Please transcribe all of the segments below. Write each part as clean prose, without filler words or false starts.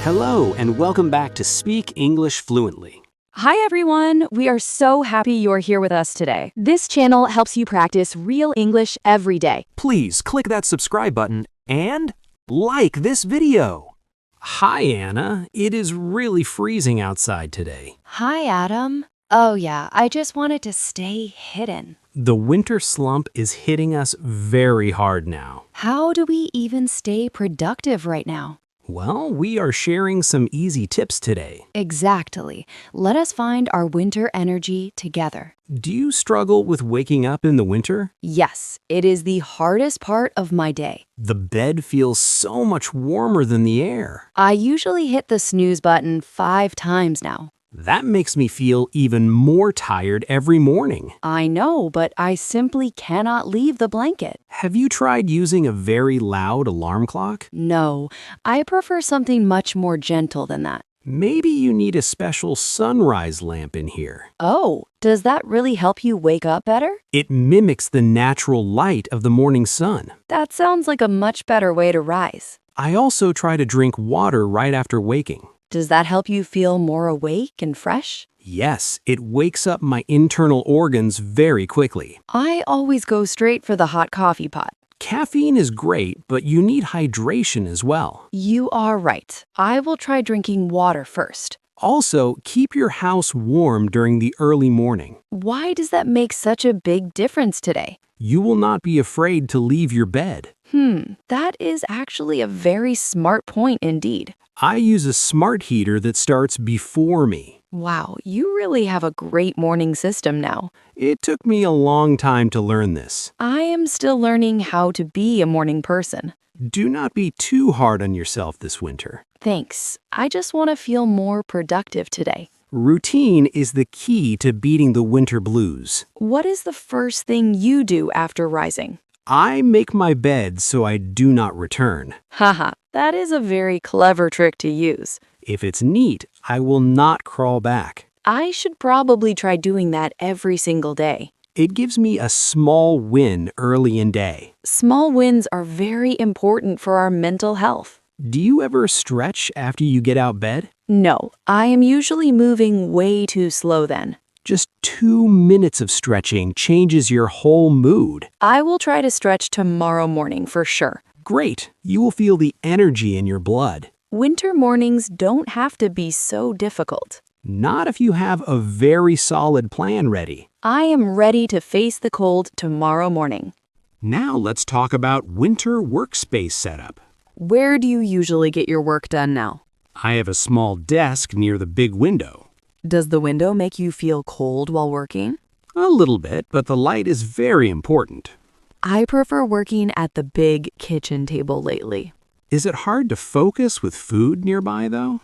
Hello, and welcome back to Speak English Fluently. Hi everyone! We are so happy you're here with us today. This channel helps you practice real English every day. Please click that subscribe button and like this video. Hi, Anna. It is really freezing outside today. Hi Adam. Oh yeah, I just wanted to stay hidden. The winter slump is hitting us very hard now. How do we even stay productive right now? Well, we are sharing some easy tips today. Exactly. Let us find our winter energy together. Do you struggle with waking up in the winter? Yes, it is the hardest part of my day. The bed feels so much warmer than the air. I usually hit the snooze button 5 times now. That makes me feel even more tired every morning. I know, but I simply cannot leave the blanket. Have you tried using a very loud alarm clock? No, I prefer something much more gentle than that. Maybe you need a special sunrise lamp in here. Oh, does that really help you wake up better? It mimics the natural light of the morning sun. That sounds like a much better way to rise. I also try to drink water right after waking. Does that help you feel more awake and fresh? Yes, it wakes up my internal organs very quickly. I always go straight for the hot coffee pot. Caffeine is great, but you need hydration as well. You are right. I will try drinking water first. Also, keep your house warm during the early morning. Why does that make such a big difference today? You will not be afraid to leave your bed. That is actually a very smart point indeed. I use a smart heater that starts before me. Wow, you really have a great morning system now. It took me a long time to learn this. I am still learning how to be a morning person. Do not be too hard on yourself this winter. Thanks. I just want to feel more productive today. Routine is the key to beating the winter blues. What is the first thing you do after rising? I make my bed so I do not return. Haha, that is a very clever trick to use. If it's neat, I will not crawl back. I should probably try doing that every single day. It gives me a small win early in day. Small wins are very important for our mental health. Do you ever stretch after you get out bed? No, I am usually moving way too slow then. Just 2 minutes of stretching changes your whole mood. I will try to stretch tomorrow morning for sure. Great, you will feel the energy in your blood. Winter mornings don't have to be so difficult. Not if you have a very solid plan ready. I am ready to face the cold tomorrow morning. Now let's talk about winter workspace setup. Where do you usually get your work done now? I have a small desk near the big window. Does the window make you feel cold while working? A little bit, but the light is very important. I prefer working at the big kitchen table lately. Is it hard to focus with food nearby, though?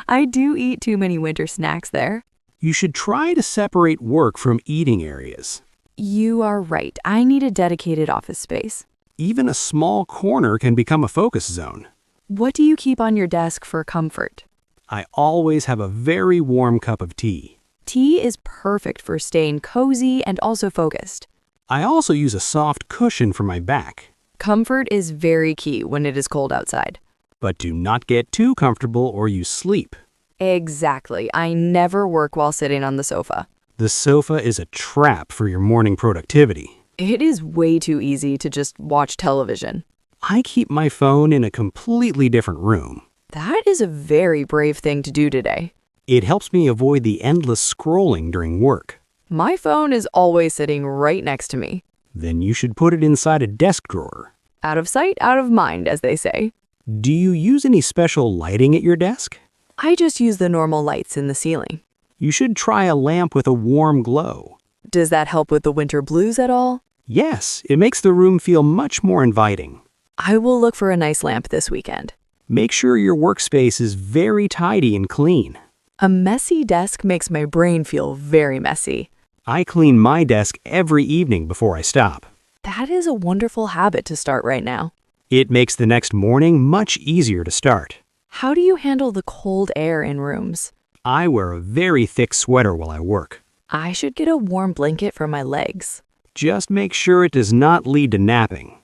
I do eat too many winter snacks there. You should try to separate work from eating areas. You are right. I need a dedicated office space. Even a small corner can become a focus zone. What do you keep on your desk for comfort? I always have a very warm cup of tea. Tea is perfect for staying cozy and also focused. I also use a soft cushion for my back. Comfort is very key when it is cold outside. But do not get too comfortable or you sleep. Exactly. I never work while sitting on the sofa. The sofa is a trap for your morning productivity. It is way too easy to just watch television. I keep my phone in a completely different room. That is a very brave thing to do today. It helps me avoid the endless scrolling during work. My phone is always sitting right next to me. Then you should put it inside a desk drawer. Out of sight, out of mind, as they say. Do you use any special lighting at your desk? I just use the normal lights in the ceiling. You should try a lamp with a warm glow. Does that help with the winter blues at all? Yes, it makes the room feel much more inviting. I will look for a nice lamp this weekend. Make sure your workspace is very tidy and clean. A messy desk makes my brain feel very messy. I clean my desk every evening before I stop. That is a wonderful habit to start right now. It makes the next morning much easier to start. How do you handle the cold air in rooms? I wear a very thick sweater while I work. I should get a warm blanket for my legs. Just make sure it does not lead to napping.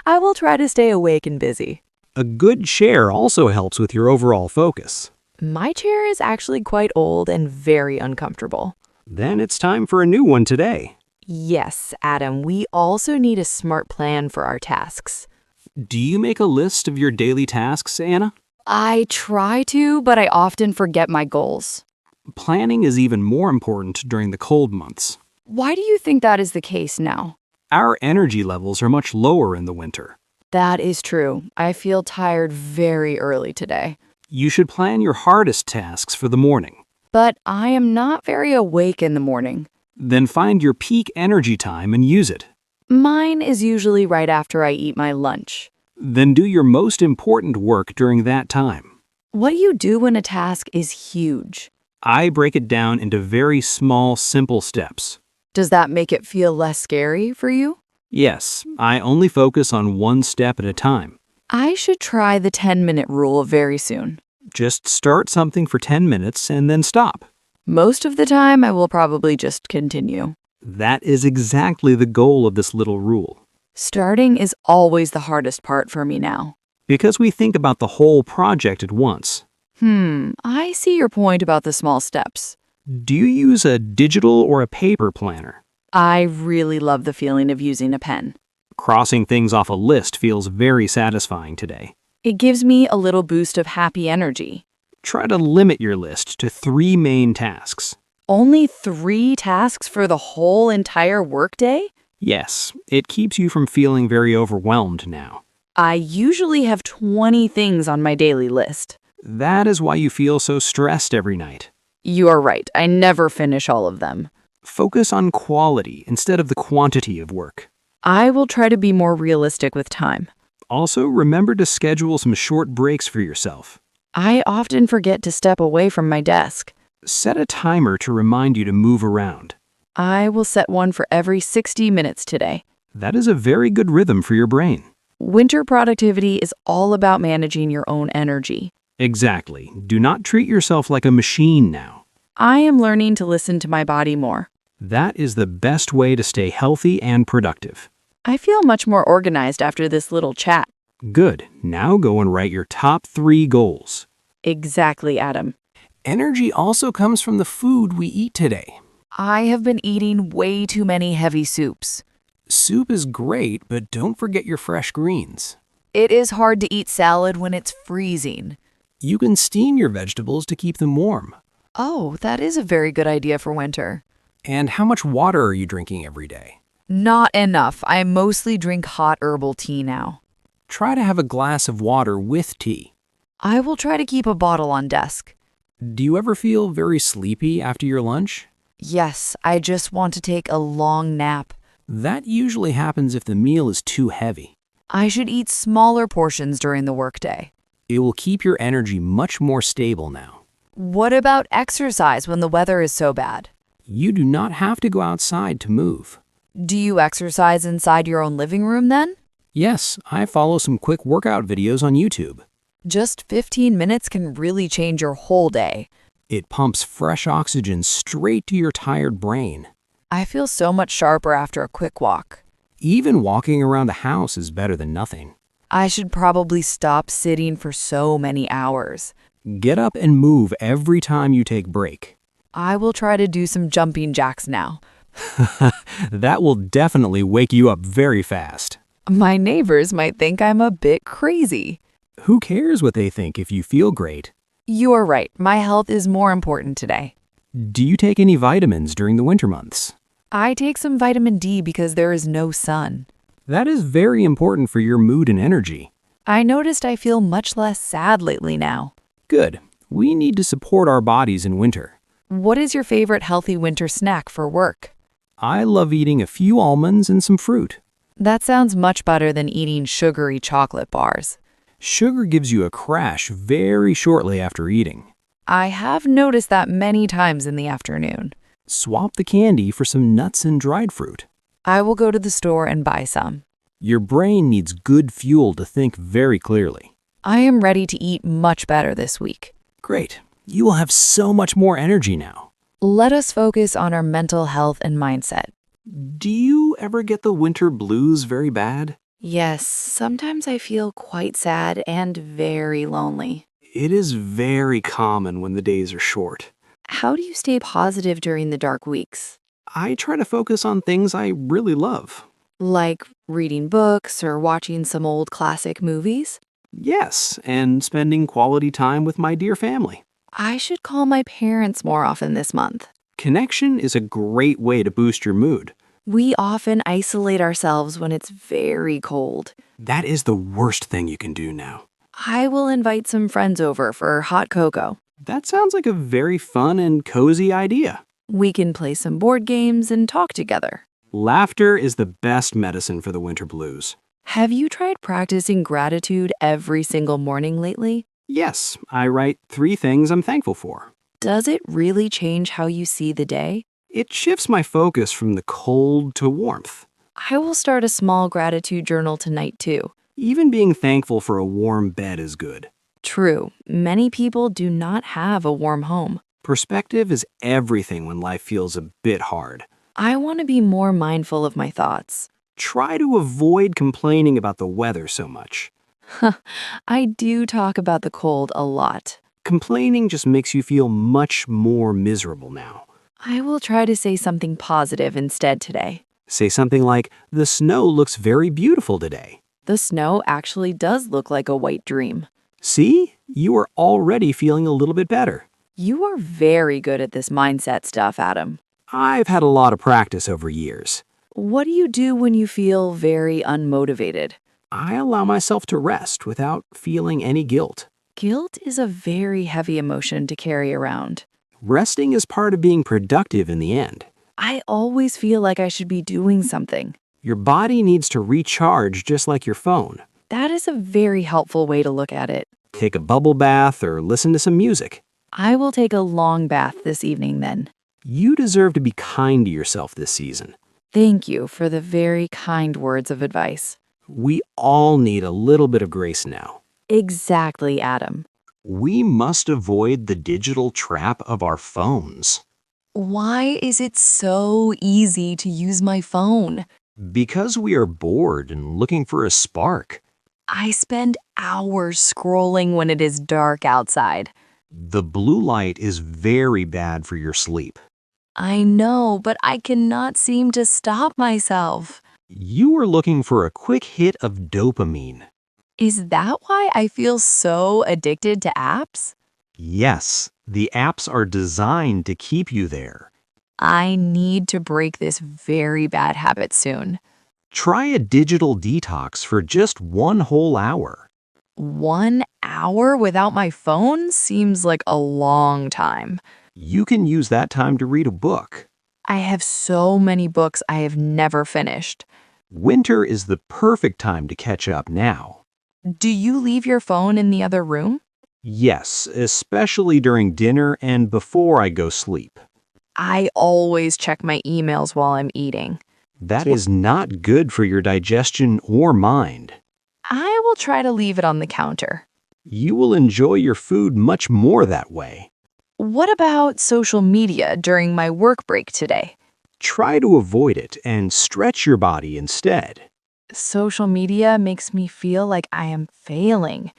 I will try to stay awake and busy. A good chair also helps with your overall focus. My chair is actually quite old and very uncomfortable. Then it's time for a new one today. Yes, Adam, we also need a smart plan for our tasks. Do you make a list of your daily tasks, Anna? I try to, but I often forget my goals. Planning is even more important during the cold months. Why do you think that is the case now? Our energy levels are much lower in the winter. That is true. I feel tired very early today. You should plan your hardest tasks for the morning. But I am not very awake in the morning. Then find your peak energy time and use it. Mine is usually right after I eat my lunch. Then do your most important work during that time. What do you do when a task is huge? I break it down into very small, simple steps. Does that make it feel less scary for you? Yes, I only focus on one step at a time. I should try the 10-minute rule very soon. Just start something for 10 minutes and then stop. Most of the time, I will probably just continue. That is exactly the goal of this little rule. Starting is always the hardest part for me now. Because we think about the whole project at once. I see your point about the small steps. Do you use a digital or a paper planner? I really love the feeling of using a pen. Crossing things off a list feels very satisfying today. It gives me a little boost of happy energy. Try to limit your list to 3 main tasks. Only 3 tasks for the whole entire workday? Yes, it keeps you from feeling very overwhelmed now. I usually have 20 things on my daily list. That is why you feel so stressed every night. You are right. I never finish all of them. Focus on quality instead of the quantity of work. I will try to be more realistic with time. Also, remember to schedule some short breaks for yourself. I often forget to step away from my desk. Set a timer to remind you to move around. I will set one for every 60 minutes today. That is a very good rhythm for your brain. Winter productivity is all about managing your own energy. Exactly. Do not treat yourself like a machine now. I am learning to listen to my body more. That is the best way to stay healthy and productive. I feel much more organized after this little chat. Good. Now go and write your top 3 goals. Exactly, Adam. Energy also comes from the food we eat today. I have been eating way too many heavy soups. Soup is great, but don't forget your fresh greens. It is hard to eat salad when it's freezing. You can steam your vegetables to keep them warm. Oh, that is a very good idea for winter. And how much water are you drinking every day? Not enough. I mostly drink hot herbal tea now. Try to have a glass of water with tea. I will try to keep a bottle on desk. Do you ever feel very sleepy after your lunch? Yes, I just want to take a long nap. That usually happens if the meal is too heavy. I should eat smaller portions during the workday. It will keep your energy much more stable now. What about exercise when the weather is so bad? You do not have to go outside to move. Do you exercise inside your own living room then? Yes, I follow some quick workout videos on YouTube. Just 15 minutes can really change your whole day. It pumps fresh oxygen straight to your tired brain. I feel so much sharper after a quick walk. Even walking around the house is better than nothing. I should probably stop sitting for so many hours. Get up and move every time you take a break. I will try to do some jumping jacks now. That will definitely wake you up very fast. My neighbors might think I'm a bit crazy. Who cares what they think if you feel great? You are right. My health is more important today. Do you take any vitamins during the winter months? I take some vitamin D because there is no sun. That is very important for your mood and energy. I noticed I feel much less sad lately now. Good. We need to support our bodies in winter. What is your favorite healthy winter snack for work? I love eating a few almonds and some fruit. That sounds much better than eating sugary chocolate bars. Sugar gives you a crash very shortly after eating. I have noticed that many times in the afternoon. Swap the candy for some nuts and dried fruit. I will go to the store and buy some. Your brain needs good fuel to think very clearly. I am ready to eat much better this week. Great. You will have so much more energy now. Let us focus on our mental health and mindset. Do you ever get the winter blues very bad? Yes, sometimes I feel quite sad and very lonely. It is very common when the days are short. How do you stay positive during the dark weeks? I try to focus on things I really love. Like reading books or watching some old classic movies? Yes, and spending quality time with my dear family. I should call my parents more often this month. Connection is a great way to boost your mood. We often isolate ourselves when it's very cold. That is the worst thing you can do now. I will invite some friends over for hot cocoa. That sounds like a very fun and cozy idea. We can play some board games and talk together. Laughter is the best medicine for the winter blues. Have you tried practicing gratitude every single morning lately? Yes, I write 3 things I'm thankful for. Does it really change how you see the day? It shifts my focus from the cold to warmth. I will start a small gratitude journal tonight too. Even being thankful for a warm bed is good. True, many people do not have a warm home. Perspective is everything when life feels a bit hard. I want to be more mindful of my thoughts. Try to avoid complaining about the weather so much. I do talk about the cold a lot. Complaining just makes you feel much more miserable now. I will try to say something positive instead today. Say something like, "The snow looks very beautiful today." The snow actually does look like a white dream. See? You are already feeling a little bit better. You are very good at this mindset stuff, Adam. I've had a lot of practice over years. What do you do when you feel very unmotivated? I allow myself to rest without feeling any guilt. Guilt is a very heavy emotion to carry around. Resting is part of being productive in the end. I always feel like I should be doing something. Your body needs to recharge just like your phone. That is a very helpful way to look at it. Take a bubble bath or listen to some music. I will take a long bath this evening then. You deserve to be kind to yourself this season. Thank you for the very kind words of advice. We all need a little bit of grace now. Exactly, Adam. We must avoid the digital trap of our phones. Why is it so easy to use my phone? Because we are bored and looking for a spark. I spend hours scrolling when it is dark outside. The blue light is very bad for your sleep. I know, but I cannot seem to stop myself. You are looking for a quick hit of dopamine. Is that why I feel so addicted to apps? Yes, the apps are designed to keep you there. I need to break this very bad habit soon. Try a digital detox for just 1 whole hour. 1 hour without my phone seems like a long time. You can use that time to read a book. I have so many books I have never finished. Winter is the perfect time to catch up now. Do you leave your phone in the other room? Yes, especially during dinner and before I go sleep. I always check my emails while I'm eating. That is not good for your digestion or mind. I will try to leave it on the counter. You will enjoy your food much more that way. What about social media during my work break today? Try to avoid it and stretch your body instead. Social media makes me feel like I am failing.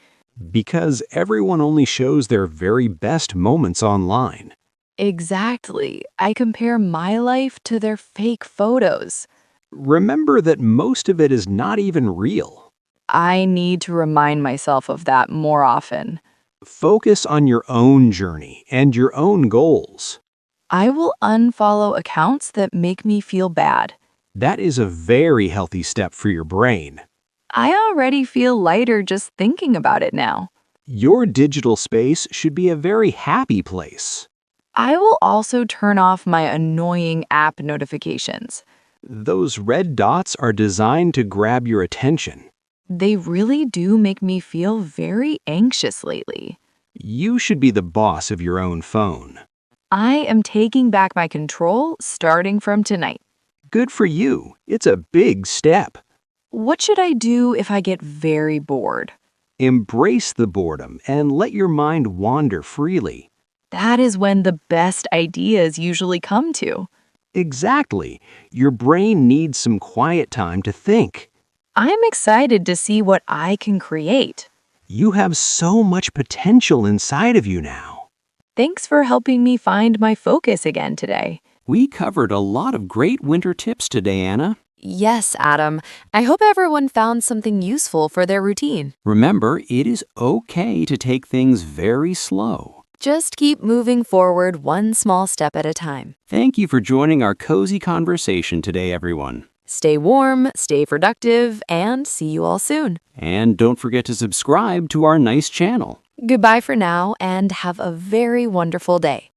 Because everyone only shows their very best moments online. Exactly. I compare my life to their fake photos. Remember that most of it is not even real. I need to remind myself of that more often. Focus on your own journey and your own goals. I will unfollow accounts that make me feel bad. That is a very healthy step for your brain. I already feel lighter just thinking about it now. Your digital space should be a very happy place. I will also turn off my annoying app notifications. Those red dots are designed to grab your attention. They really do make me feel very anxious lately. You should be the boss of your own phone. I am taking back my control starting from tonight. Good for you. It's a big step. What should I do if I get very bored? Embrace the boredom and let your mind wander freely. That is when the best ideas usually come to. Exactly. Your brain needs some quiet time to think. I'm excited to see what I can create. You have so much potential inside of you now. Thanks for helping me find my focus again today. We covered a lot of great winter tips today, Anna. Yes, Adam. I hope everyone found something useful for their routine. Remember, it is okay to take things very slow. Just keep moving forward one small step at a time. Thank you for joining our cozy conversation today, everyone. Stay warm, stay productive, and see you all soon. And don't forget to subscribe to our nice channel. Goodbye for now, and have a very wonderful day.